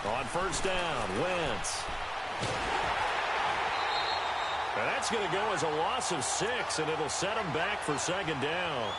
On first down, Wentz. And that's going to go as a loss of 6, and it'll set him back for second down.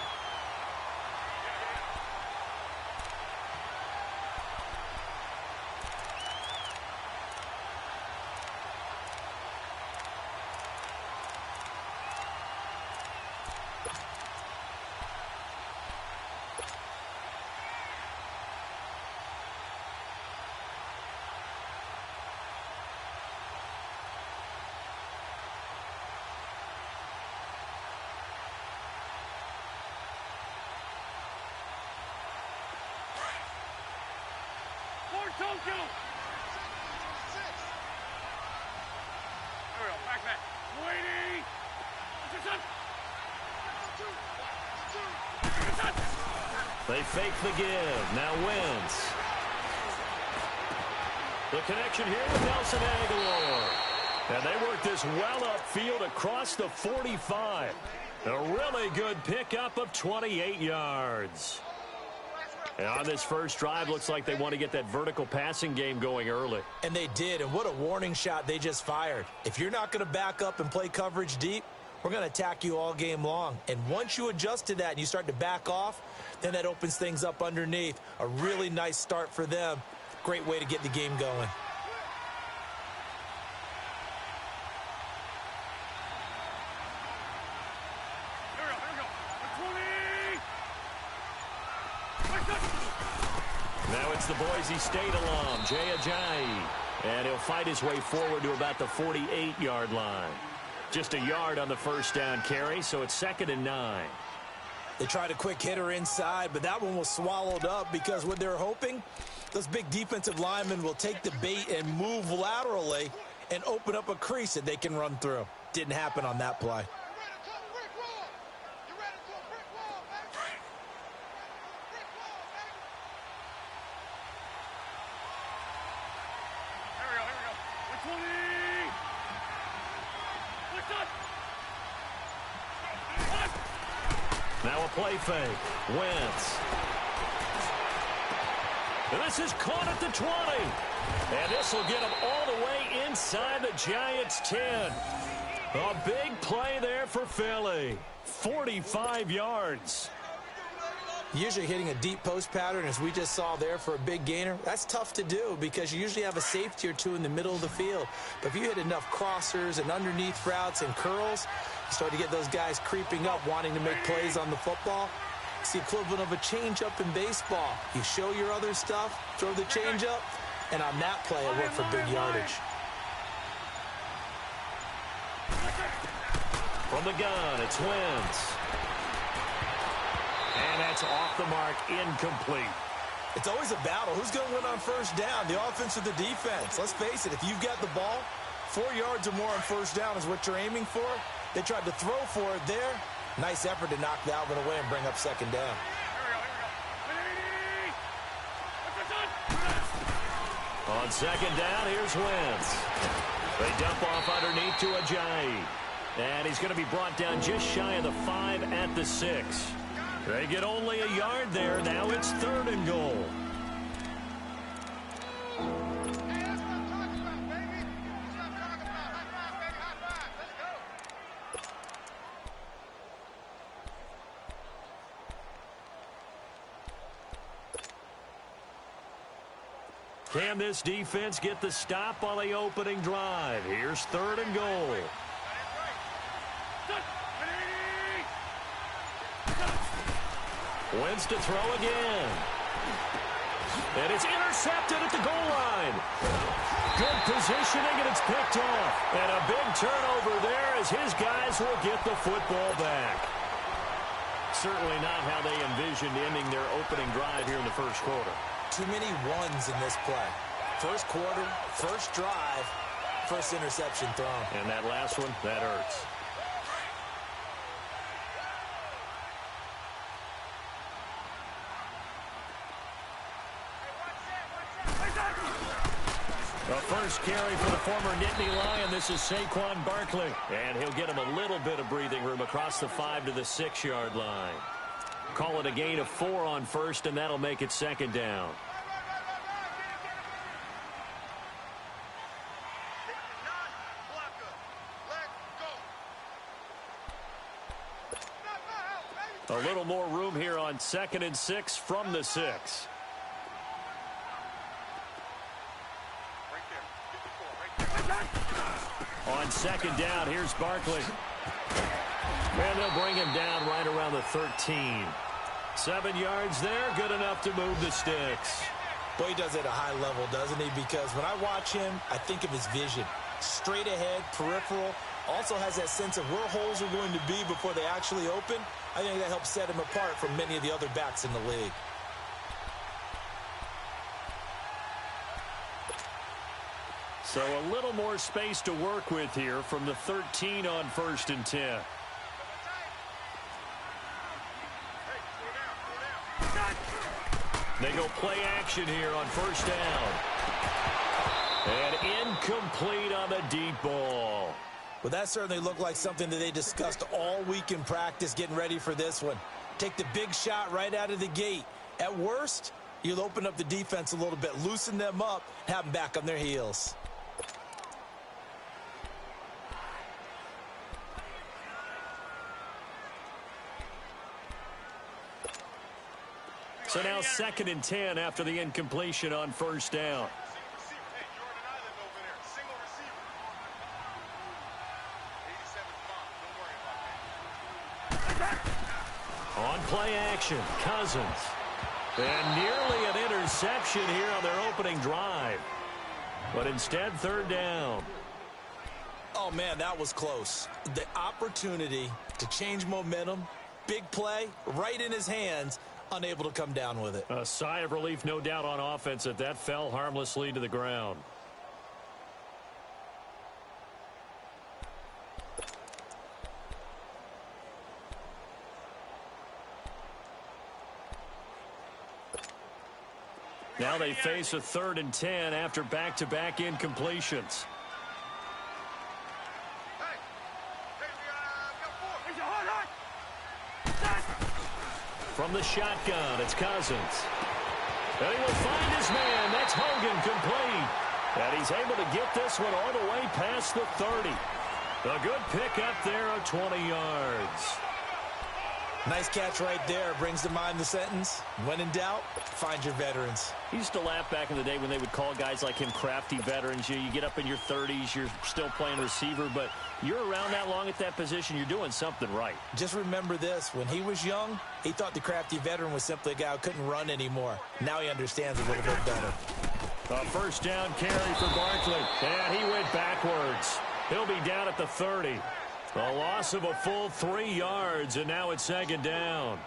They fake the give. Now Wentz. The connection here with Nelson Aguilar. And they work this well upfield across the 45. A really good pickup of 28 yards. And on this first drive, looks like they want to get that vertical passing game going early. And they did, and what a warning shot they just fired. If you're not going to back up and play coverage deep, we're going to attack you all game long. And once you adjust to that and you start to back off, then that opens things up underneath. A really nice start for them. Great way to get the game going. Now it's the Boise State alum, Jay Ajayi. And he'll fight his way forward to about the 48-yard line. Just a yard on the first down carry, so it's 2nd and 9. They tried a quick hitter inside, but that one was swallowed up because what they're hoping, those big defensive linemen will take the bait and move laterally and open up a crease that they can run through. Didn't happen on that play. Now a play fake. Wentz. This is caught at the 20. And this will get him all the way inside the Giants' 10. A big play there for Philly. 45 yards. Usually hitting a deep post pattern, as we just saw there, for a big gainer, that's tough to do because you usually have a safety or two in the middle of the field. But if you hit enough crossers and underneath routes and curls, you start to get those guys creeping up, wanting to make plays on the football. It's the equivalent of a changeup in baseball. You show your other stuff, throw the changeup, and on that play, it worked for big yardage. From the gun, it's Wentz. And that's off the mark, incomplete. It's always a battle. Who's going to win on first down, the offense or the defense? Let's face it, if you've got the ball, 4 yards or more on first down is what you're aiming for. They tried to throw for it there. Nice effort to knock that one away and bring up second down. On second down, here's Wentz. They dump off underneath to Ajayi. And he's going to be brought down just shy of the 5 at the 6. They get only a yard there. Now it's 3rd and goal. Can this defense get the stop on the opening drive? Here's 3rd and goal. Wentz to throw again. And it's intercepted at the goal line. Good positioning, and it's picked off. And a big turnover there as his guys will get the football back. Certainly not how they envisioned ending their opening drive here in the first quarter. Too many ones in this play. First quarter, first drive, first interception thrown. And that last one, that hurts. The first carry for the former Nittany Lion. This is Saquon Barkley. And he'll get him a little bit of breathing room across the 5 to the 6 yard line. Call it a gain of 4 on first, and that'll make it second down. A little more room here on 2nd and 6 from the 6. On 2nd down, here's Barkley. And they'll bring him down right around the 13. 7 yards there, good enough to move the sticks. Boy, he does it at a high level, doesn't he? Because when I watch him, I think of his vision. Straight ahead, peripheral. Also has that sense of where holes are going to be before they actually open. I think that helps set him apart from many of the other backs in the league. So a little more space to work with here from the 13 on 1st and 10. They go play action here on 1st down. And incomplete on the deep ball. Well, that certainly looked like something that they discussed all week in practice getting ready for this one. Take the big shot right out of the gate. At worst, you'll open up the defense a little bit, loosen them up, have them back on their heels. So now 2nd and 10 after the incompletion on 1st down. On play action, Cousins. And nearly an interception here on their opening drive. But instead, 3rd down. Oh, man, that was close. The opportunity to change momentum, big play, right in his hands, unable to come down with it. A sigh of relief, no doubt, on offense that fell harmlessly to the ground. Now they face a 3rd and 10 after back-to-back incompletions. From the shotgun, it's Cousins. And he will find his man. That's Hogan, complete. And he's able to get this one all the way past the 30. A good pickup there of 20 yards. Nice catch right there. Brings to mind the sentence, when in doubt, find your veterans. He used to laugh back in the day when they would call guys like him crafty veterans. You get up in your 30s, you're still playing receiver, but you're around that long at that position, you're doing something right. Just remember this. When he was young, he thought the crafty veteran was simply a guy who couldn't run anymore. Now he understands a little bit better. A 1st down carry for Barkley. And he went backwards. He'll be down at the 30. A loss of a full 3 yards, and now it's 2nd down.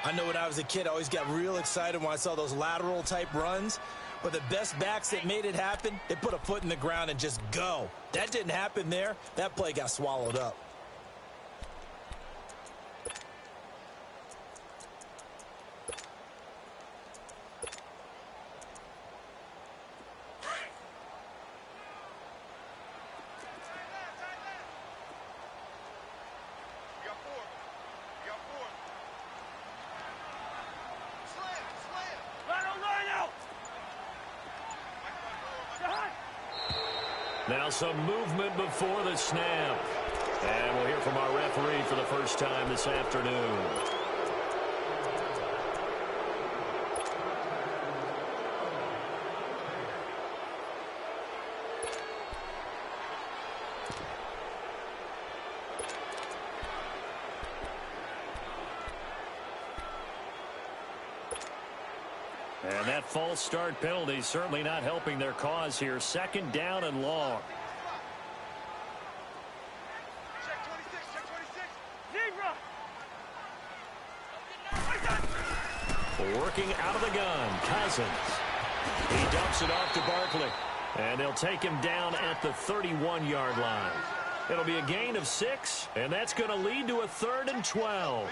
I know when I was a kid, I always got real excited when I saw those lateral-type runs. But the best backs that made it happen, they put a foot in the ground and just go. That didn't happen there. That play got swallowed up. Now some movement before the snap. And we'll hear from our referee for the first time this afternoon. And that false start penalty certainly not helping their cause here. 2nd down and long. Working out of the gun, Cousins. He dumps it off to Barkley. And they'll take him down at the 31-yard line. It'll be a gain of 6, and that's going to lead to a 3rd and 12.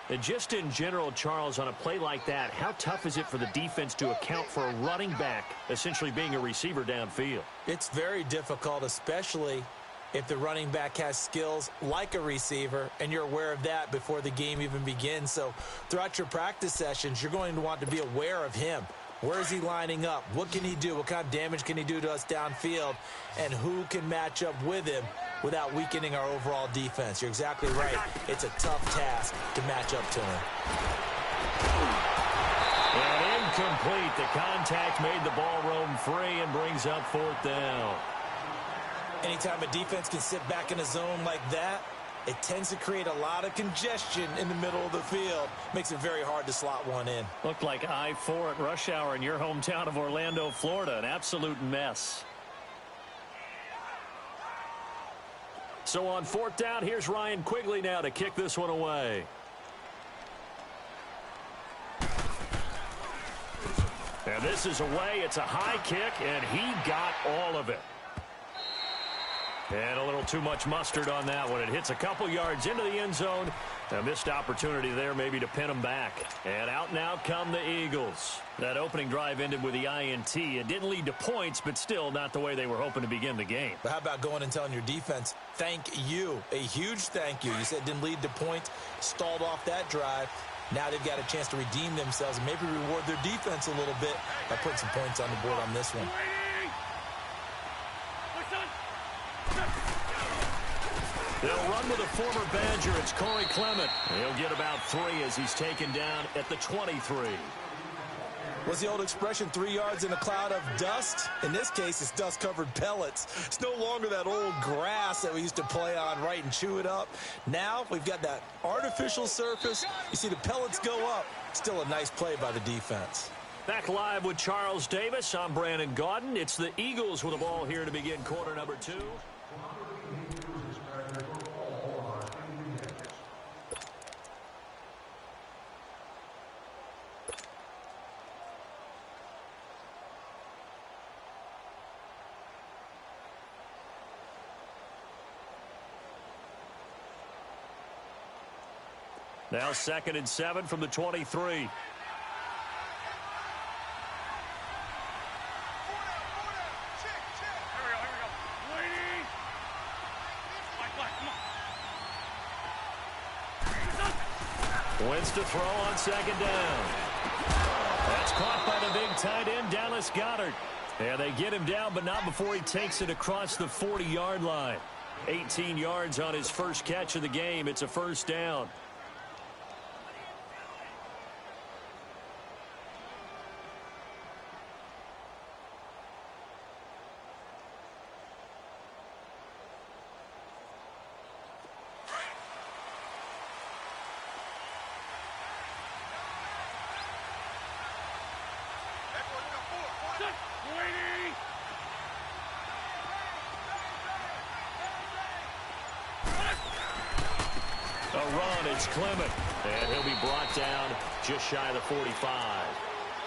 And just in general, Charles, on a play like that, how tough is it for the defense to account for a running back essentially being a receiver downfield? It's very difficult, especially if the running back has skills like a receiver, and you're aware of that before the game even begins. So throughout your practice sessions, you're going to want to be aware of him. Where is he lining up? What can he do? What kind of damage can he do to us downfield? And who can match up with him without weakening our overall defense? You're exactly right. It's a tough task to match up to him. And incomplete. The contact made the ball roam free and brings up 4th down. Anytime a defense can sit back in a zone like that, it tends to create a lot of congestion in the middle of the field. Makes it very hard to slot one in. Looked like I-4 at rush hour in your hometown of Orlando, Florida. An absolute mess. So on 4th down, here's Ryan Quigley now to kick this one away. And this is away. It's a high kick, and he got all of it. And a little too much mustard on that one. It hits a couple yards into the end zone. A missed opportunity there maybe to pin them back. And out now come the Eagles. That opening drive ended with the INT. It didn't lead to points, but still not the way they were hoping to begin the game. But how about going and telling your defense, thank you, a huge thank you. You said it didn't lead to points, stalled off that drive. Now they've got a chance to redeem themselves and maybe reward their defense a little bit by putting some points on the board on this one. They'll run with a former Badger. It's Corey Clement. He'll get about 3 as he's taken down at the 23. What's the old expression, 3 yards in a cloud of dust? In this case, it's dust-covered pellets. It's no longer that old grass that we used to play on, right, and chew it up. Now we've got that artificial surface. You see the pellets go up. Still a nice play by the defense. Back live with Charles Davis. I'm Brandon Gaudin. It's the Eagles with the ball here to begin quarter number 2. Now 2nd and 7 from the 23. Wins to throw on 2nd down. That's caught by the big tight end, Dallas Goedert. And they get him down, but not before he takes it across the 40-yard line. 18 yards on his first catch of the game. It's a 1st down. A run, it's Clement, and he'll be brought down just shy of the 45.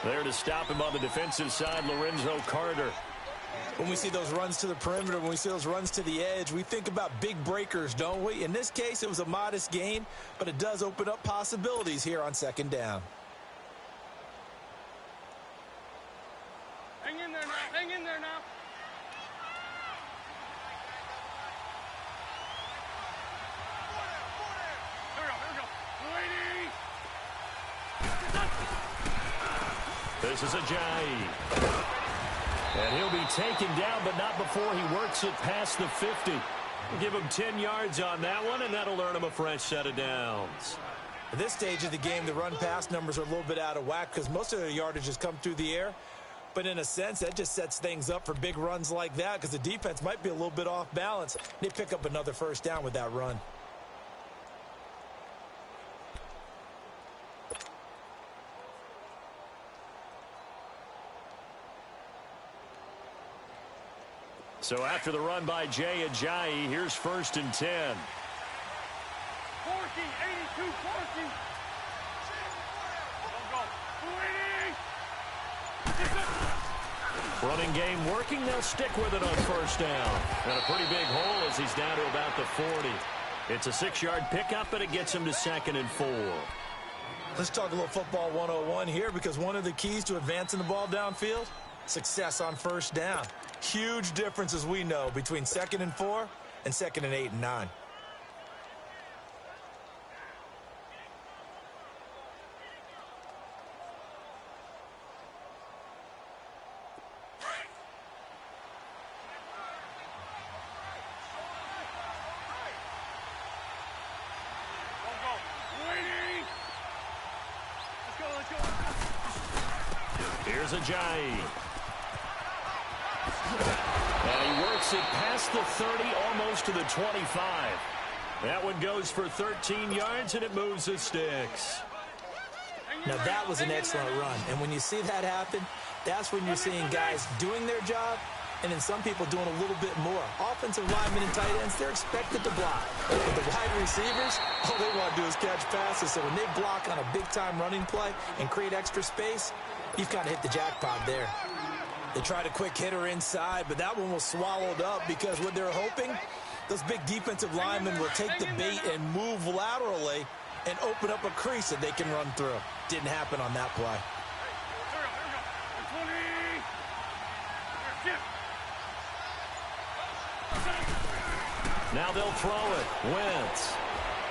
There to stop him on the defensive side, Lorenzo Carter. When we see those runs to the perimeter, when we see those runs to the edge, we think about big breakers, don't we? In this case, it was a modest gain, but it does open up possibilities here on 2nd down. Hang in there now, hang in there now. This is Ajayi. And he'll be taken down, but not before he works it past the 50. Give him 10 yards on that one, and that'll earn him a fresh set of downs. At this stage of the game, the run-pass numbers are a little bit out of whack because most of the yardage has come through the air. But in a sense, that just sets things up for big runs like that because the defense might be a little bit off balance. They pick up another 1st down with that run. So after the run by Jay Ajayi, here's 1st and 10. Forking, 82, forking. Go, go. Running game working. They'll stick with it on 1st down. And a pretty big hole as he's down to about the 40. It's a 6-yard pickup, but it gets him to 2nd and 4. Let's talk a little football 101 here because one of the keys to advancing the ball downfield, success on 1st down. Huge difference, as we know, between 2nd and 4 and 2nd and 8 and 9. Here's Ajayi. And he works it past the 30, almost to the 25. That one goes for 13 yards, and it moves the sticks. Now, that was an excellent run. And when you see that happen, that's when you're seeing guys doing their job and then some people doing a little bit more. Offensive linemen and tight ends, they're expected to block. But the wide receivers, all they want to do is catch passes. So when they block on a big-time running play and create extra space, you've kind of hit the jackpot there. They tried a quick hitter inside, but that one was swallowed up because what they're hoping, those big defensive linemen will take the bait and move laterally and open up a crease that they can run through. Didn't happen on that play. Now they'll throw it. Wentz.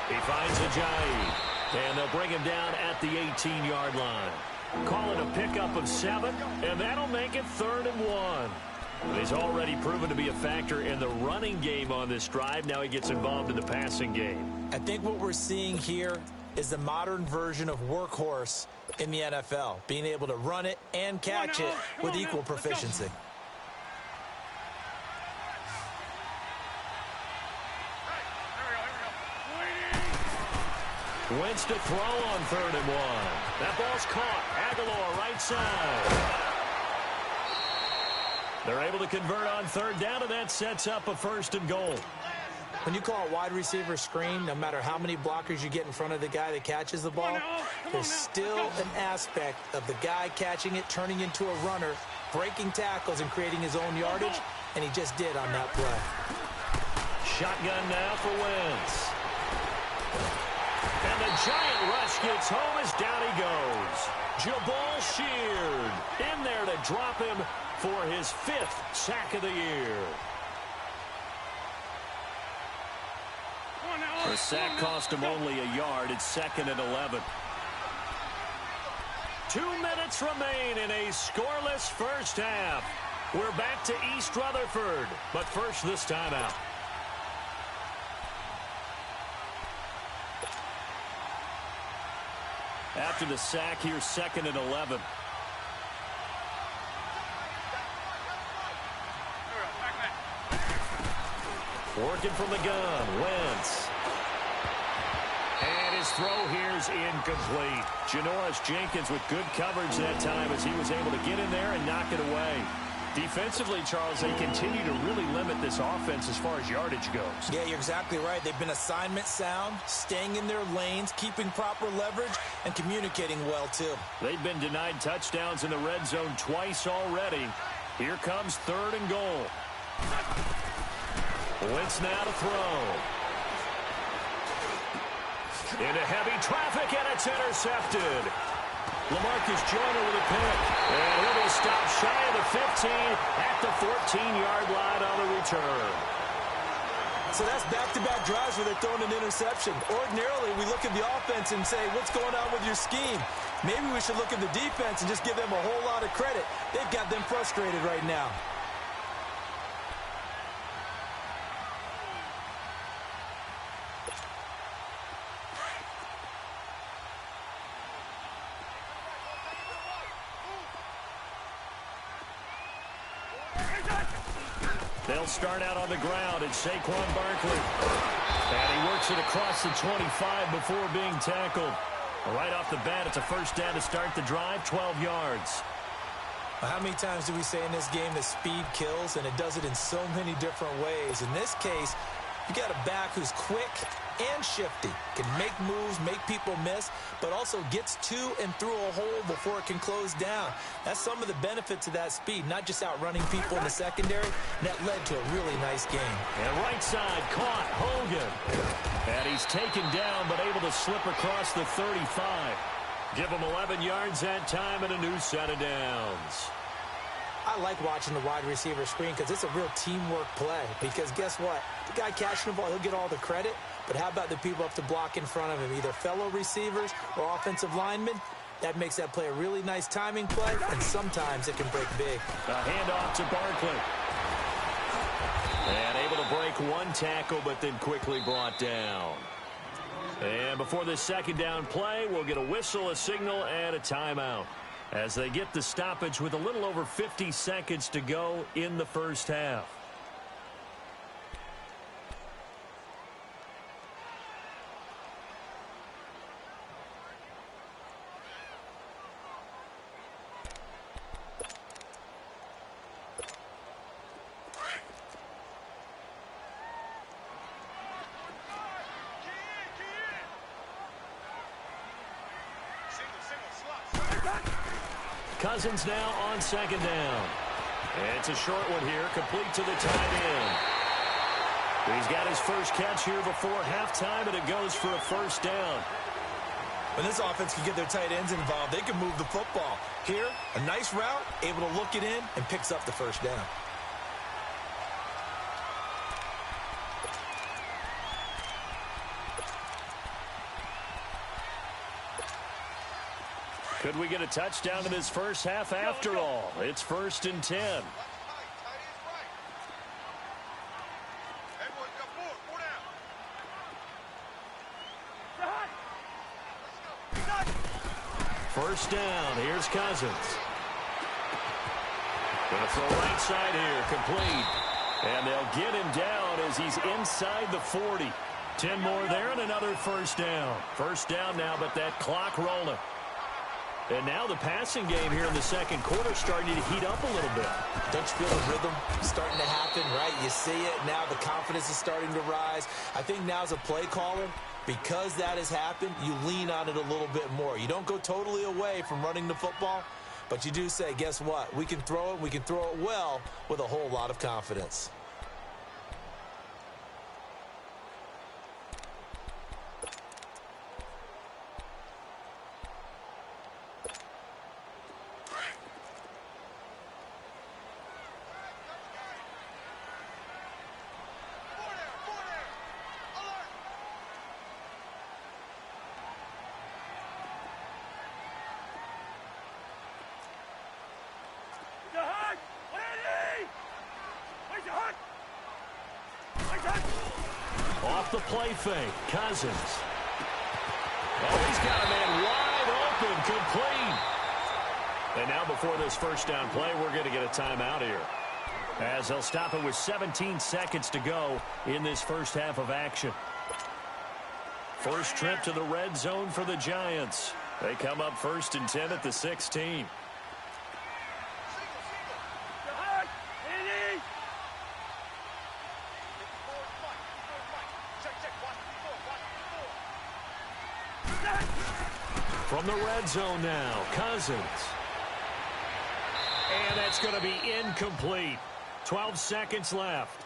He finds Ajayi. And they'll bring him down at the 18-yard line. Call it a pickup of 7, and that'll make it 3rd and 1. But he's already proven to be a factor in the running game on this drive. Now he gets involved in the passing game. I think what we're seeing here is the modern version of workhorse in the NFL, being able to run it and catch it with equal proficiency. Wentz to throw on 3rd and 1. That ball's caught. Aguilar right side. They're able to convert on 3rd down, and that sets up a 1st and goal. When you call a wide receiver screen, no matter how many blockers you get in front of the guy that catches the ball, there's still an aspect of the guy catching it, turning into a runner, breaking tackles and creating his own yardage, and he just did on that play. Shotgun now for Wentz. And the giant rush gets home as down he goes. Jabal Sheard in there to drop him for his 5th sack of the year. The sack cost him only a yard. It's 2nd and 11. 2 minutes remain in a scoreless first half. We're back to East Rutherford, but first this time out. After the sack, here's 2nd and 11. Working from the gun, Wentz. And his throw here's incomplete. Janoris Jenkins with good coverage that time as he was able to get in there and knock it away. Defensively, Charles, they continue to really limit this offense as far as yardage goes. Yeah, you're exactly right. They've been assignment sound, staying in their lanes, keeping proper leverage, and communicating well, too. They've been denied touchdowns in the red zone twice already. Here comes 3rd and goal. Wentz now to throw. Into heavy traffic, and it's intercepted. LaMarcus Joyner with a pick. And he'll be stopped shy of the 15 at the 14-yard line on the return. So that's back-to-back drives where they're throwing an interception. Ordinarily, we look at the offense and say, what's going on with your scheme? Maybe we should look at the defense and just give them a whole lot of credit. They've got them frustrated right now. They'll start out on the ground. It's Saquon Barkley. And he works it across the 25 before being tackled. Right off the bat, it's a 1st down to start the drive, 12 yards. Well, how many times do we say in this game that speed kills, and it does it in so many different ways? In this case, you got a back who's quick and shifty, can make moves, make people miss, but also gets to and through a hole before it can close down. That's some of the benefits of that speed, not just outrunning people in the secondary. And that led to a really nice game. And right side caught Hogan. And he's taken down, but able to slip across the 35. Give him 11 yards that time and a new set of downs. I like watching the wide receiver screen because it's a real teamwork play. Because guess what? The guy catching the ball, he'll get all the credit. But how about the people up to block in front of him, either fellow receivers or offensive linemen? That makes that play a really nice timing play, and sometimes it can break big. A handoff to Barkley. And able to break one tackle, but then quickly brought down. And before this second down play, we'll get a whistle, a signal, and a timeout as they get the stoppage with a little over 50 seconds to go in the first half. Cousins now on second down. It's a short one here, complete to the tight end. He's got his first catch here before halftime, and it goes for a first down. When this offense can get their tight ends involved, they can move the football. Here, a nice route, able to look it in, and picks up the first down. Could we get a touchdown in this first half after all? It's 1st and 10. First down. Here's Cousins. Gonna throw right side here. Complete. And they'll get him down as he's inside the 40. 10 more there and another first down. First down now, but that clock rolling. And now the passing game here in the second quarter starting to heat up a little bit. Don't you feel the rhythm starting to happen, right? You see it. Now the confidence is starting to rise. I think now as a play caller, because that has happened, you lean on it a little bit more. You don't go totally away from running the football, but you do say, guess what? We can throw it. We can throw it well with a whole lot of confidence. Off the play fake, Cousins. Oh, he's got a man wide open, complete. And now before this first down play, we're going to get a timeout here, as they'll stop it with 17 seconds to go in this first half of action. First trip to the red zone for the Giants. They come up 1st and 10 at the 16. From the red zone now, Cousins. And that's going to be incomplete. 12 seconds left.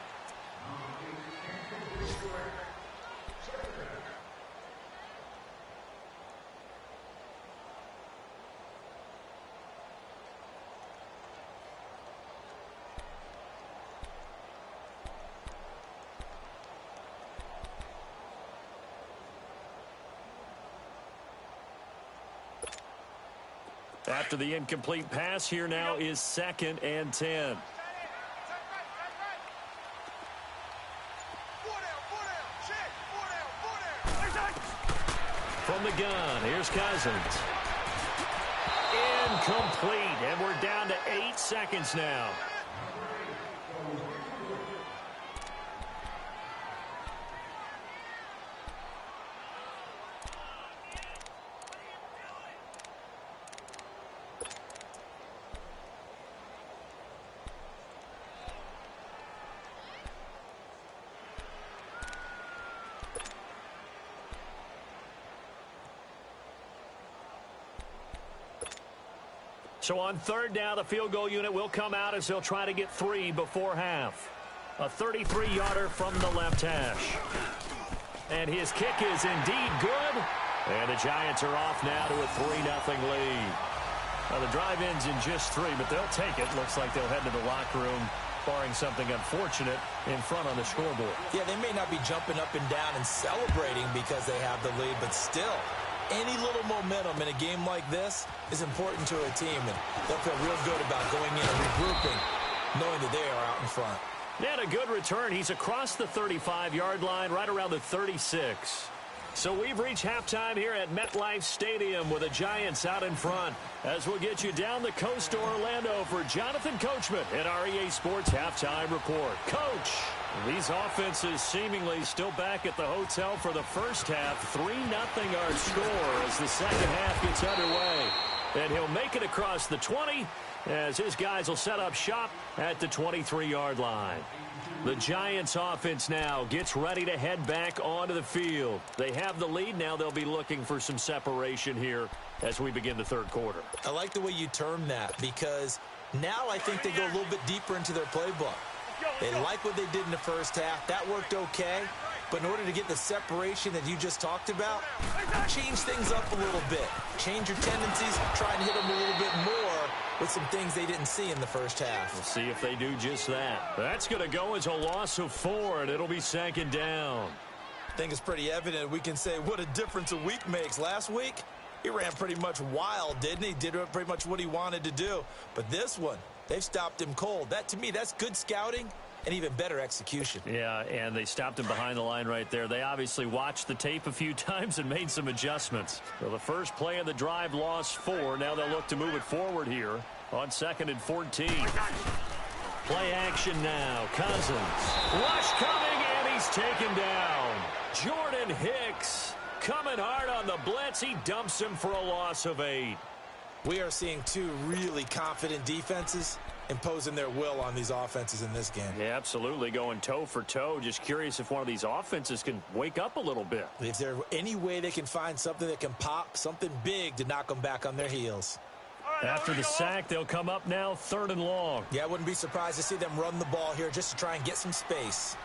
After the incomplete pass, here now is 2nd and 10. From the gun, here's Cousins. Incomplete, and we're down to 8 seconds now. So on 3rd down, the field goal unit will come out as they'll try to get 3 before half. A 33-yarder from the left hash. And his kick is indeed good. And the Giants are off now to a 3-0 lead. Well, the drive ends in just 3, but they'll take it. Looks like they'll head to the locker room, barring something unfortunate, in front on the scoreboard. Yeah, they may not be jumping up and down and celebrating because they have the lead, but still, any little momentum in a game like this is important to a team, and they'll feel real good about going in and regrouping, knowing that they are out in front. And a good return. He's across the 35-yard line, right around the 36. So we've reached halftime here at MetLife Stadium with the Giants out in front. As we'll get you down the coast to Orlando for Jonathan Coachman at our EA Sports Halftime Report. Coach, these offenses seemingly still back at the hotel for the first half. 3-0 our score as the second half gets underway. And he'll make it across the 20 as his guys will set up shop at the 23-yard line. The Giants offense now gets ready to head back onto the field. They have the lead. Now they'll be looking for some separation here as we begin the third quarter. I like the way you term that because now I think they go a little bit deeper into their playbook. They like what they did in the first half. That worked okay. But in order to get the separation that you just talked about, change things up a little bit. Change your tendencies, try and hit them a little bit more with some things they didn't see in the first half. We'll see if they do just that. That's going to go as a loss of 4, and it'll be second down. I think it's pretty evident we can say what a difference a week makes. Last week, he ran pretty much wild, didn't he? Did pretty much what he wanted to do. But this one, they've stopped him cold. That, to me, that's good scouting and even better execution. Yeah, and they stopped him behind the line right there. They obviously watched the tape a few times and made some adjustments. Well, the first play of the drive lost 4. Now they'll look to move it forward here on 2nd and 14. Play action now. Cousins. Rush coming, and he's taken down. Jordan Hicks coming hard on the blitz. He dumps him for a loss of 8. We are seeing 2 really confident defenses imposing their will on these offenses in this game. Yeah, absolutely, going toe for toe. Just curious if one of these offenses can wake up a little bit. Is there any way they can find something that can pop, something big to knock them back on their heels? After the sack, they'll come up now 3rd and long. Yeah, I wouldn't be surprised to see them run the ball here just to try and get some space.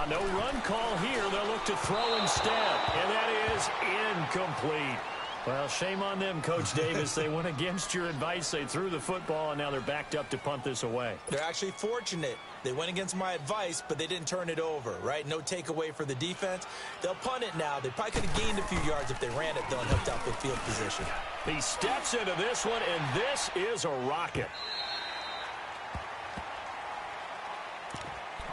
No run call here. They'll look to throw instead, and that is incomplete. Well, shame on them, Coach Davis. They went against your advice. They threw the football, and now they're backed up to punt this away. They're actually fortunate. They went against my advice, but they didn't turn it over, right? No takeaway for the defense. They'll punt it now. They probably could have gained a few yards if they ran it, though, and hooked out the field position. He steps into this one, and this is a rocket.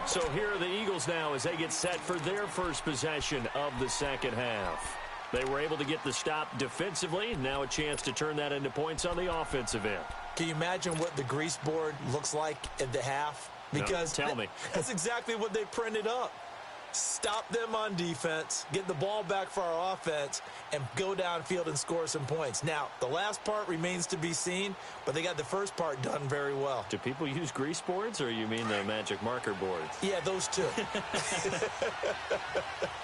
So here are the Eagles now as they get set for their first possession of the second half. They were able to get the stop defensively. Now a chance to turn that into points on the offensive end. Can you imagine what the grease board looks like at the half? Because no, tell me. That's exactly what they printed up. Stop them on defense, get the ball back for our offense, and go downfield and score some points. Now, the last part remains to be seen, but they got the first part done very well. Do people use grease boards, or you mean the magic marker boards? Yeah, those two.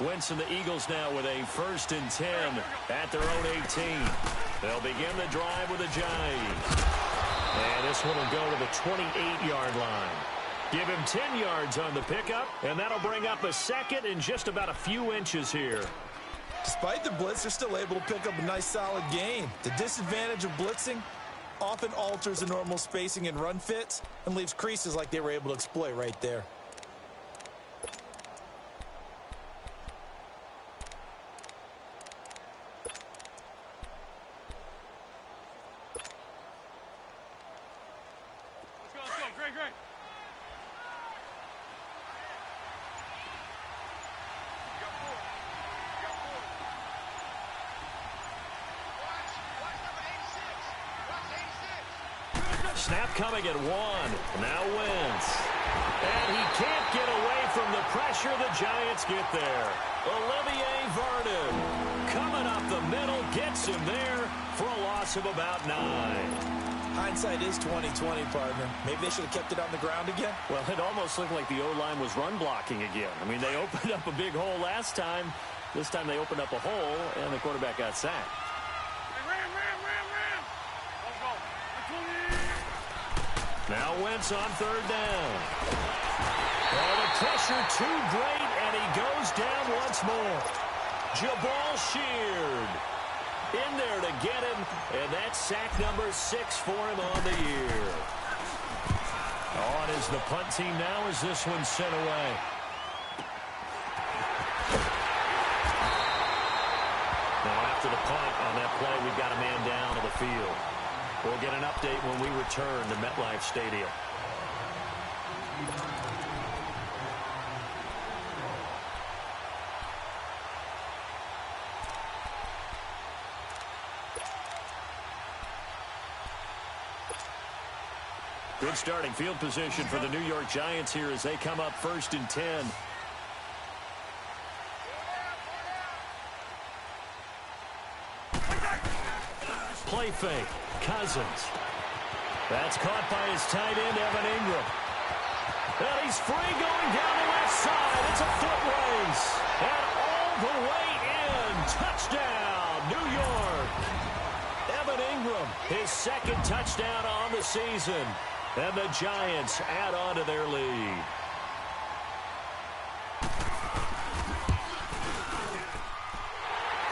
Wentz and the Eagles now with a 1st and 10 at their own 18. They'll begin the drive with a jive. And this one will go to the 28-yard line. Give him 10 yards on the pickup, and that'll bring up a 2nd and just about a few inches here. Despite the blitz, they're still able to pick up a nice, solid gain. The disadvantage of blitzing often alters the normal spacing and run fits and leaves creases like they were able to exploit right there. Let's go. Great, great. Snap coming at 1. Now Wentz. And he can't get away from the pressure. The Giants get there. Olivier Vernon coming up the middle, gets him there for a loss of about 9. Hindsight is 20/20, partner. Maybe they should have kept it on the ground again. Well, it almost looked like the O-line was run blocking again. I mean, they opened up a big hole last time. This time they opened up a hole, and the quarterback got sacked. Now Wentz on 3rd down. Oh, the pressure too great, and he goes down once more. Jabal Sheard. in there to get him, and that's sack number 6 for him on the year. On is the punt team now as this one's sent away. Now after the punt on that play, we've got a man down on the field. We'll get an update when we return to MetLife Stadium. Good starting field position for the New York Giants here as they come up 1st and 10. Play fake. Cousins. That's caught by his tight end, Evan Ingram. And he's free going down the left side. It's a foot race. And all the way in. Touchdown, New York. Evan Ingram, his 2nd touchdown on the season. And the Giants add on to their lead.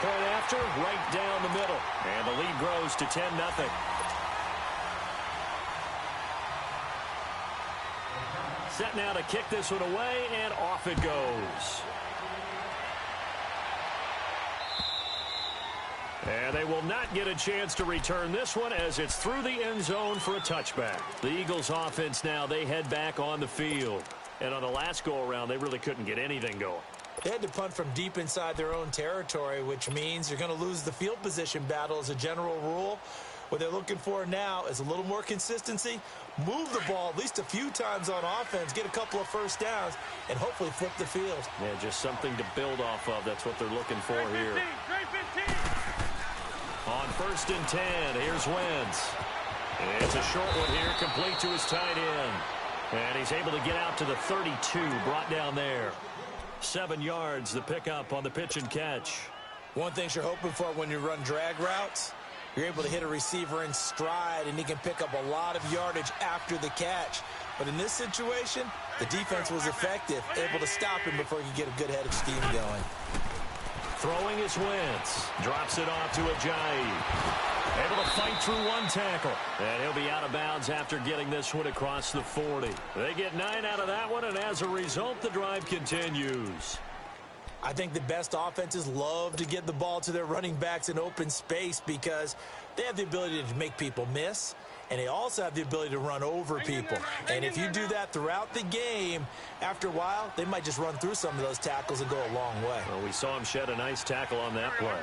Point after, right down the middle. And the lead grows to 10-0. Set now to kick this one away, and off it goes. And they will not get a chance to return this one as it's through the end zone for a touchback. The Eagles offense now, they head back on the field. And on the last go-around, they really couldn't get anything going. They had to punt from deep inside their own territory, which means you're going to lose the field position battle as a general rule. What they're looking for now is a little more consistency, move the ball at least a few times on offense, get a couple of first downs, and hopefully flip the field. Yeah, just something to build off of. That's what they're looking for here. On 1st and 10, here's Wentz. It's a short one here, complete to his tight end. And he's able to get out to the 32, brought down there. 7 yards, the pickup on the pitch and catch. One thing you're hoping for when you run drag routes, you're able to hit a receiver in stride, and he can pick up a lot of yardage after the catch. But in this situation, the defense was effective, able to stop him before he could get a good head of steam going. Throwing is Wentz. Drops it off to Ajayi. Able to fight through one tackle. And he'll be out of bounds after getting this one across the 40. They get 9 out of that one, and as a result, the drive continues. I think the best offenses love to get the ball to their running backs in open space because they have the ability to make people miss, and they also have the ability to run over people. And if you do that throughout the game, after a while, they might just run through some of those tackles and go a long way. Well, we saw him shed a nice tackle on that play.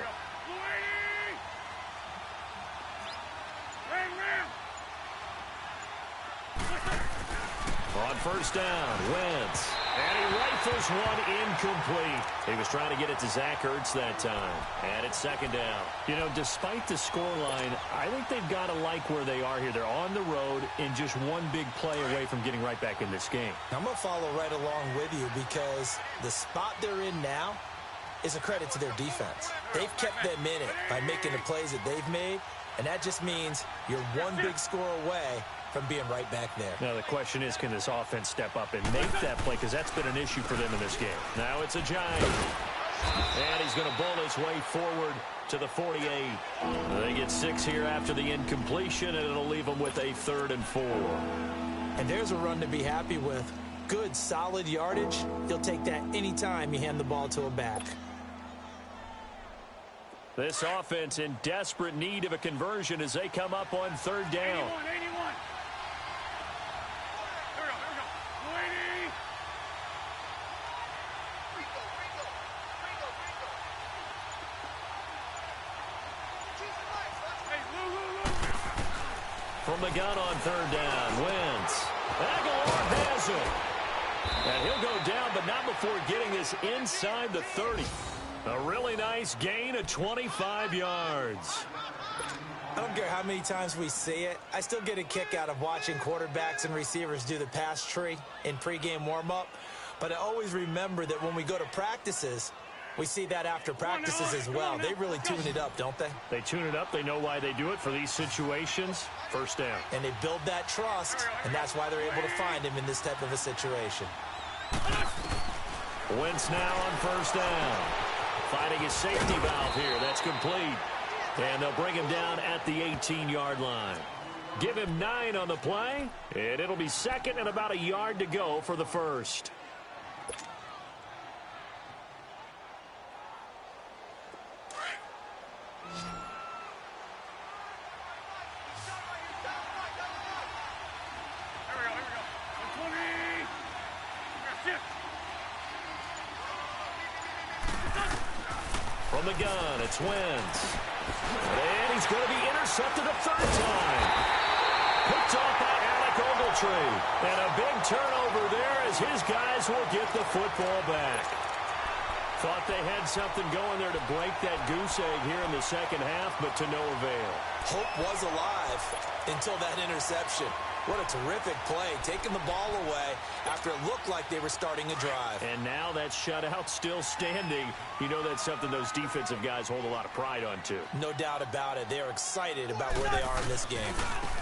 On 1st down, Wentz. And he rifles one incomplete. He was trying to get it to Zach Ertz that time. And it's 2nd down. You know, despite the scoreline, I think they've got to like where they are here. They're on the road and just one big play away from getting right back in this game. I'm going to follow right along with you because the spot they're in now is a credit to their defense. They've kept them in it by making the plays that they've made, and that just means you're one big score away from being right back there. Now, the question is, can this offense step up and make that play? Because that's been an issue for them in this game. Now it's a Giant. And he's going to bowl his way forward to the 48. They get 6 here after the incompletion, and it'll leave them with a 3rd and 4. And there's a run to be happy with. Good, solid yardage. You'll take that anytime you hand the ball to a back. This offense in desperate need of a conversion as they come up on 3rd down. 81. From the gun on 3rd down, Wentz. Aguilar has it. And he'll go down, but not before getting this inside the 30. A really nice gain of 25 yards. I don't care how many times we see it. I still get a kick out of watching quarterbacks and receivers do the pass tree in pregame warm-up. But I always remember that when we go to practices, we see that after practices as well. They really tune it up, don't they? They tune it up. They know why they do it for these situations. 1st down. And they build that trust, and that's why they're able to find him in this type of a situation. Wentz now on 1st down. Finding his safety valve here. That's complete. And they'll bring him down at the 18-yard line. Give him 9 on the play, and it'll be second and about a yard to go for the first. From the gun, it's Wentz. And he's going to be intercepted a third time. Picked off by Alec Ogletree. And a big turnover there as his guys will get the football back. Thought they had something going there to break that goose egg here in the second half, but to no avail. Hope was alive until that interception. What a terrific play, taking the ball away after it looked like they were starting a drive. And now that shutout still standing. You know that's something those defensive guys hold a lot of pride on, too. No doubt about it. They're excited about where they are in this game.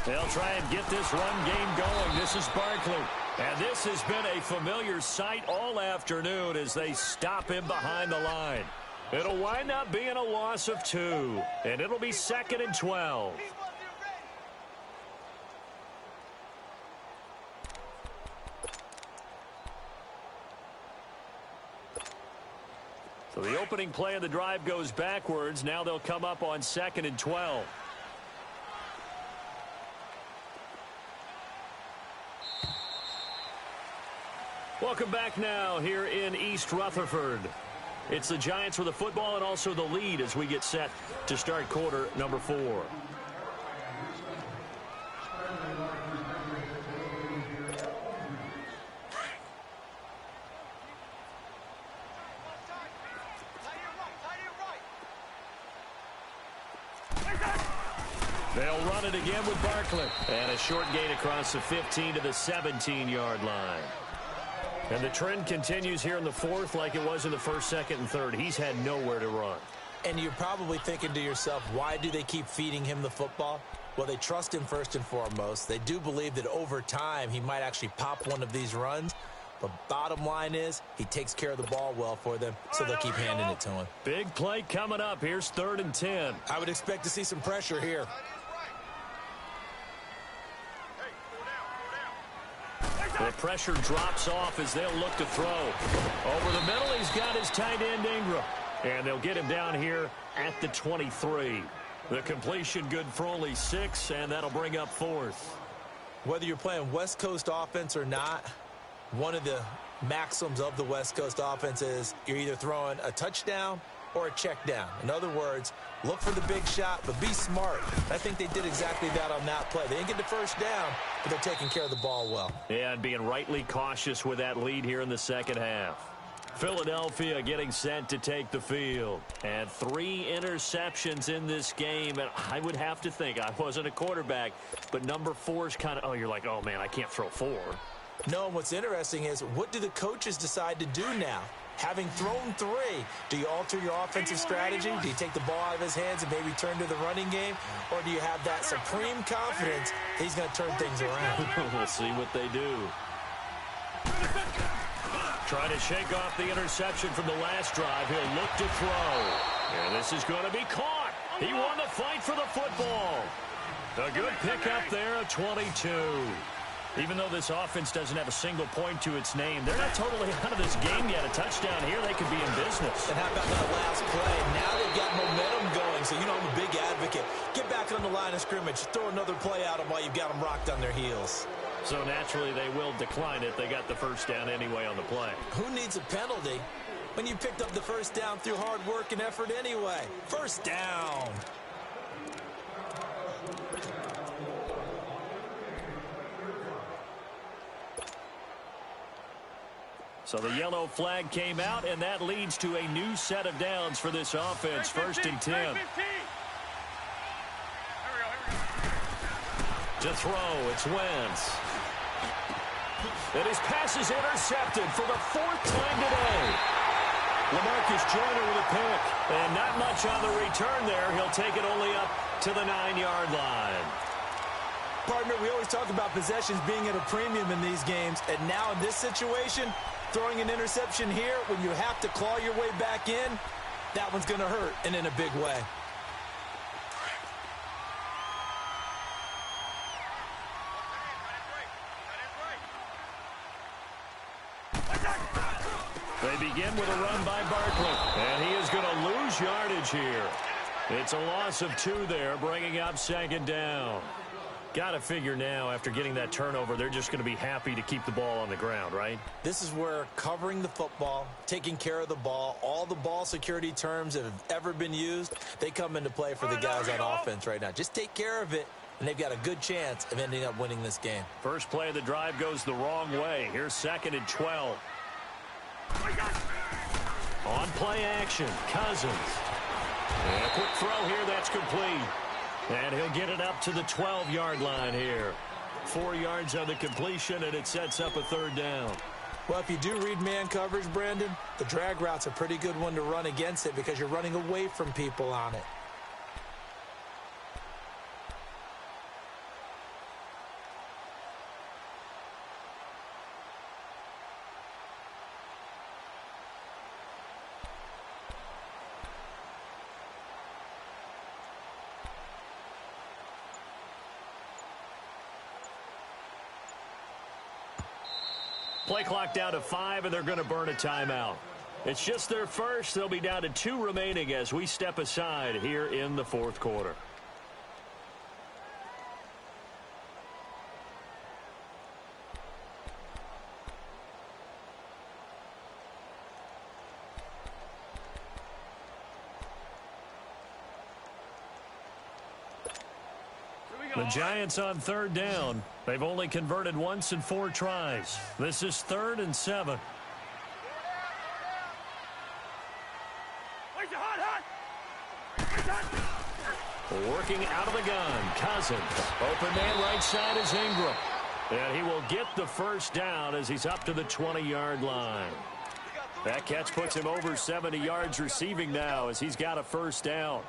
They'll try and get this run game going. This is Barkley. And this has been a familiar sight all afternoon as they stop him behind the line. It'll wind up being a loss of 2. And it'll be 2nd and 12. So the opening play of the drive goes backwards. Now they'll come up on 2nd and 12. Welcome back now here in East Rutherford. It's the Giants with the football and also the lead as we get set to start quarter number 4. They'll run it again with Barkley. And a short gain across the 15 to the 17-yard line. And the trend continues here in the fourth like it was in the first, second, and third. He's had nowhere to run. And you're probably thinking to yourself, why do they keep feeding him the football? Well, they trust him first and foremost. They do believe that over time he might actually pop one of these runs. But bottom line is he takes care of the ball well for them, so they'll keep handing it to him. Big play coming up. Here's 3rd and 10. I would expect to see some pressure here. The pressure drops off as they'll look to throw. Over the middle, he's got his tight end Ingram. And they'll get him down here at the 23. The completion good for only 6, and that'll bring up 4th. Whether you're playing West Coast offense or not, one of the maxims of the West Coast offense is you're either throwing a touchdown or a check down. In other words, look for the big shot, but be smart. I think they did exactly that on that play. They didn't get the first down, but they're taking care of the ball well. Yeah, and being rightly cautious with that lead here in the second half. Philadelphia getting set to take the field. And 3 interceptions in this game. And I would have to think, I wasn't a quarterback, but number 4 is kind of, you're like, oh, man, I can't throw 4. No, and what's interesting is, what do the coaches decide to do now? Having thrown 3, do you alter your offensive strategy? Do you take the ball out of his hands and maybe turn to the running game? Or do you have that supreme confidence that he's going to turn things around? We'll see what they do. Trying to shake off the interception from the last drive. He'll look to throw. And this is going to be caught. He won the fight for the football. A good pickup there, a 22. Even though this offense doesn't have a single point to its name, they're not totally out of this game yet. A touchdown here, they could be in business. And how about that last play? Now they've got momentum going, so you know I'm a big advocate. Get back on the line of scrimmage. Throw another play at them while you've got them rocked on their heels. So naturally they will decline it. They got the first down anyway on the play. Who needs a penalty when you picked up the first down through hard work and effort anyway? First down. So the yellow flag came out, and that leads to a new set of downs for this offense. 1st and 10. To throw, it's Wentz. And his pass is intercepted for the 4th time today. LaMarcus Joyner with a pick. And not much on the return there. He'll take it only up to the 9-yard line. Partner, we always talk about possessions being at a premium in these games. And now in this situation, throwing an interception here when you have to claw your way back in, that one's going to hurt, and in a big way. They begin with a run by Barkley, and he is going to lose yardage here. It's a loss of 2 there, bringing up second down. Got to figure now, after getting that turnover, they're just going to be happy to keep the ball on the ground, right? This is where covering the football, taking care of the ball, all the ball security terms that have ever been used, they come into play for the guys on offense right now. Just take care of it, and they've got a good chance of ending up winning this game. First play of the drive goes the wrong way. Here's 2nd and 12. On play action, Cousins. And a quick throw here, that's complete. And he'll get it up to the 12-yard line here. 4 yards on the completion, and it sets up a 3rd down. Well, if you do read man coverage, Brandon, the drag route's a pretty good one to run against it because you're running away from people on it. Play clock down to 5, and they're going to burn a timeout. It's just their first. They'll be down to 2 remaining as we step aside here in the 4th quarter. The Giants on 3rd down. They've only converted once in 4 tries. This is 3rd and 7. Working out of the gun, Cousins. Open man right side is Ingram. And he will get the first down as he's up to the 20-yard line. That catch puts him over 70 yards receiving now as he's got a first down.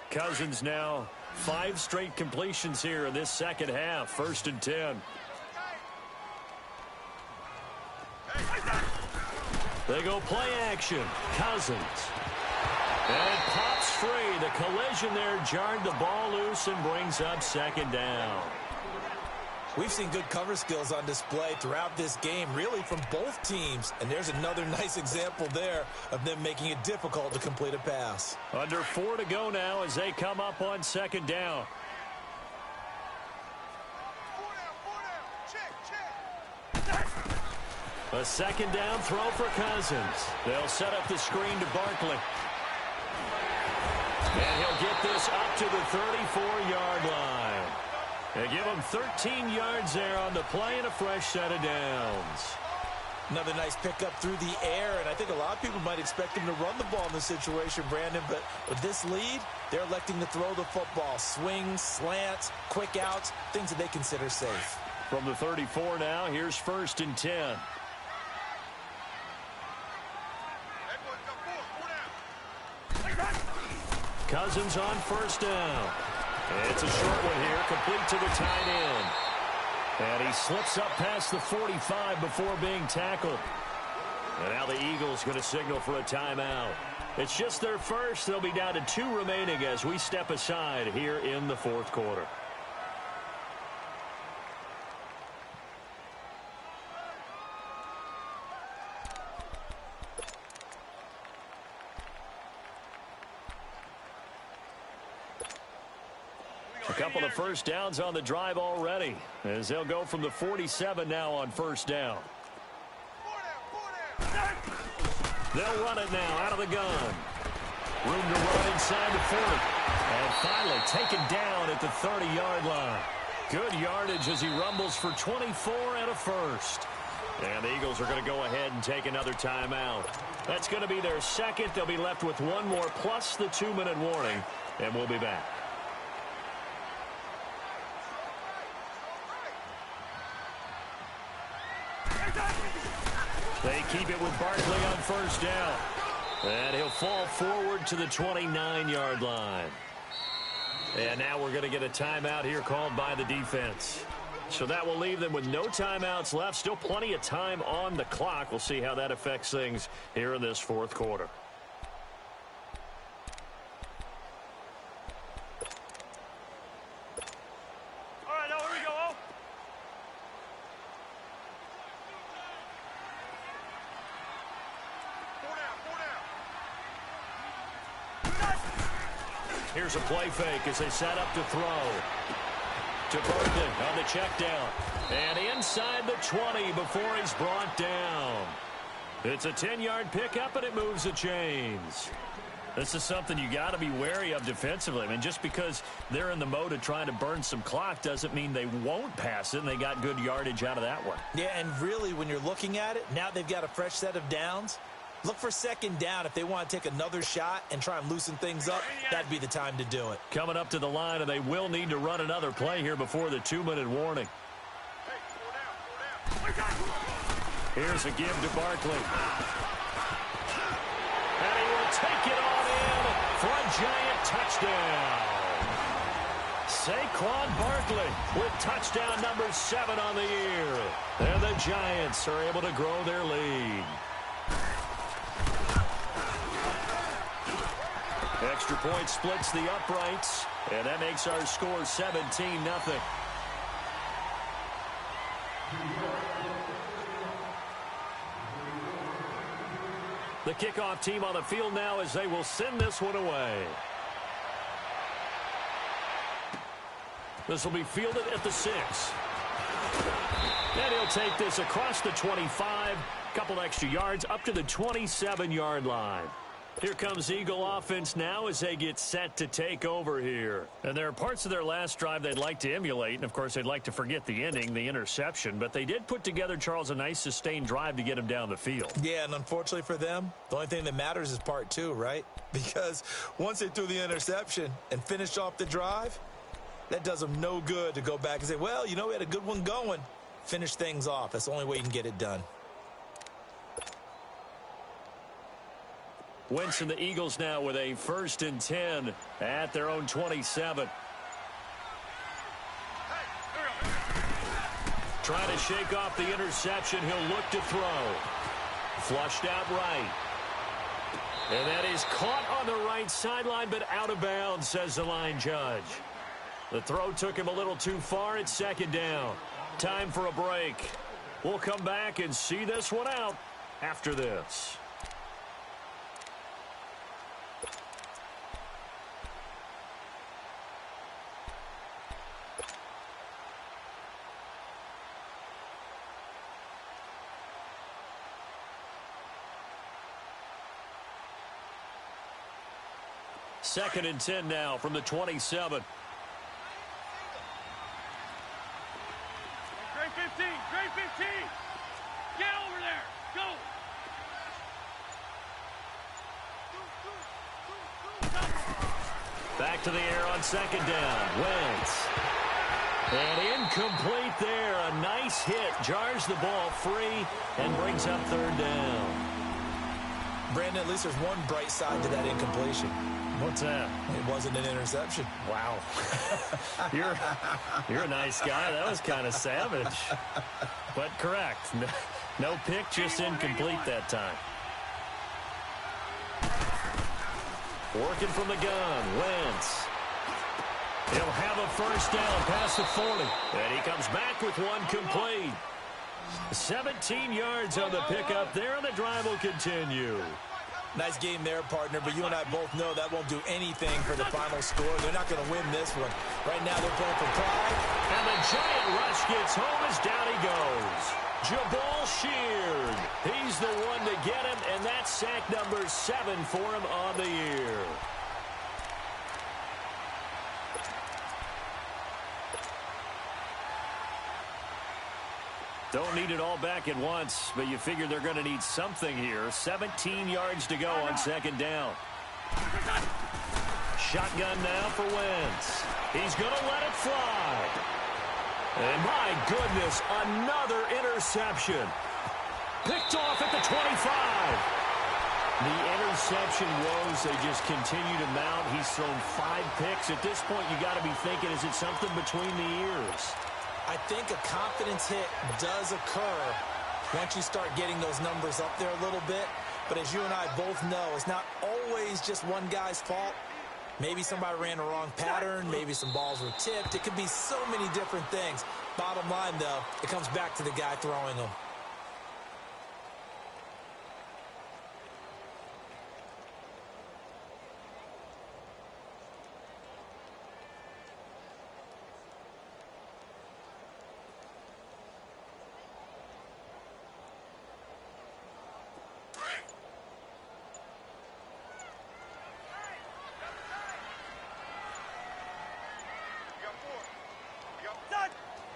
Cousins now 5 straight completions here in this second half. 1st and 10. They go play action. Cousins. And it pops free. The collision there jarred the ball loose and brings up 2nd down. We've seen good cover skills on display throughout this game, really from both teams. And there's another nice example there of them making it difficult to complete a pass. Under 4 to go now as they come up on 2nd down. A 2nd down throw for Cousins. They'll set up the screen to Barkley. And he'll get this up to the 34-yard line. They give him 13 yards there on the play and a fresh set of downs. Another nice pickup through the air, and I think a lot of people might expect him to run the ball in this situation, Brandon, but with this lead, they're electing to throw the football. Swings, slants, quick outs, things that they consider safe. From the 34 now, here's 1st and 10. Cousins on 1st down. It's a short one here, complete to the tight end. And he slips up past the 45 before being tackled. And now the Eagles going to signal for a timeout. It's just their first. They'll be down to 2 remaining as we step aside here in the 4th quarter. A couple of first downs on the drive already as they'll go from the 47 now on 1st down. They'll run it now out of the gun. Room to run inside the 40. And finally taken down at the 30-yard line. Good yardage as he rumbles for 24 and a first. And the Eagles are going to go ahead and take another timeout. That's going to be their second. They'll be left with 1 more plus the 2-minute warning. And we'll be back. They keep it with Barkley on 1st down. And he'll fall forward to the 29-yard line. And now we're going to get a timeout here called by the defense. So that will leave them with no timeouts left. Still plenty of time on the clock. We'll see how that affects things here in this 4th quarter. Here's a play fake as they set up to throw. To Barkley on the check down. And inside the 20 before he's brought down. It's a 10-yard pickup, and it moves the chains. This is something you got to be wary of defensively. I mean, just because they're in the mode of trying to burn some clock doesn't mean they won't pass it, and they got good yardage out of that one. Yeah, and really, when you're looking at it, now they've got a fresh set of downs. Look for second down if they want to take another shot and try and loosen things up. That'd be the time to do it. Coming up to the line, and they will need to run another play here before the 2-minute warning. Here's a give to Barkley. And he will take it on in for a Giant touchdown. Saquon Barkley with touchdown number 7 on the year. And the Giants are able to grow their lead. Extra point splits the uprights, and that makes our score 17-0. The kickoff team on the field now as they will send this one away. This will be fielded at the 6. And he'll take this across the 25, couple extra yards up to the 27-yard line. Here comes Eagle offense now as they get set to take over here. And there are parts of their last drive they'd like to emulate. And, of course, they'd like to forget the ending, the interception. But they did put together, Charles, a nice sustained drive to get him down the field. Yeah, and unfortunately for them, the only thing that matters is part 2, right? Because once they threw the interception and finished off the drive, that does them no good to go back and say, well, you know, we had a good one going. Finish things off. That's the only way you can get it done. Wentz and the Eagles now with a 1st and 10 at their own 27. Trying to shake off the interception. He'll look to throw. Flushed out right. And that is caught on the right sideline, but out of bounds, says the line judge. The throw took him a little too far. It's 2nd down. Time for a break. We'll come back and see this one out after this. Second and 10 now from the 27. Grade 15, grade 15. Get over there. Go. Back to the air on 2nd down. Wentz. And incomplete there. A nice hit. Jars the ball free and brings up 3rd down. Brandon, at least there's one bright side to that incompletion. What's that? It wasn't an interception. Wow. You're a nice guy. That was kind of savage. But correct. No pick, just incomplete that time. Working from the gun. Wentz. He'll have a 1st down past the 40. And he comes back with one complete. 17 yards on the pickup there, and the drive will continue. Nice game there, partner, but you and I both know that won't do anything for the final score. They're not going to win this one. Right now they're playing for pride. And the Giant rush gets home as down he goes. Jabal Sheard. He's the one to get him, and that's sack number 7 for him on the year. Don't need it all back at once, but you figure they're going to need something here. 17 yards to go on 2nd down. Shotgun now for Wentz. He's going to let it fly. And my goodness, another interception. Picked off at the 25. The interception woes, they just continue to mount. He's thrown 5 picks. At this point, you got to be thinking, is it something between the ears? I think a confidence hit does occur once you start getting those numbers up there a little bit. But as you and I both know, it's not always just one guy's fault. Maybe somebody ran a wrong pattern. Maybe some balls were tipped. It could be so many different things. Bottom line, though, it comes back to the guy throwing them.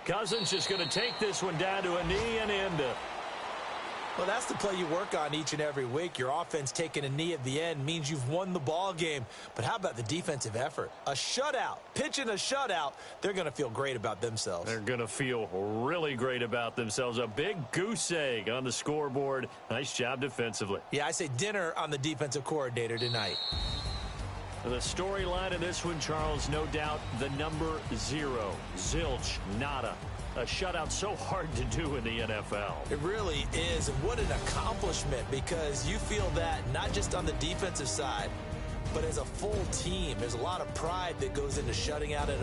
Cousins just going to take this one down to a knee and end it. Well, that's the play you work on each and every week. Your offense taking a knee at the end means you've won the ball game. But how about the defensive effort? A shutout, pitching a shutout, they're going to feel great about themselves. They're going to feel really great about themselves. A big goose egg on the scoreboard. Nice job defensively. Yeah, I say dinner on the defensive coordinator tonight. The storyline of this one, Charles, no doubt the number 0. Zilch, nada. A shutout so hard to do in the NFL. It really is, and what an accomplishment, because you feel that not just on the defensive side, but as a full team. There's a lot of pride that goes into shutting out an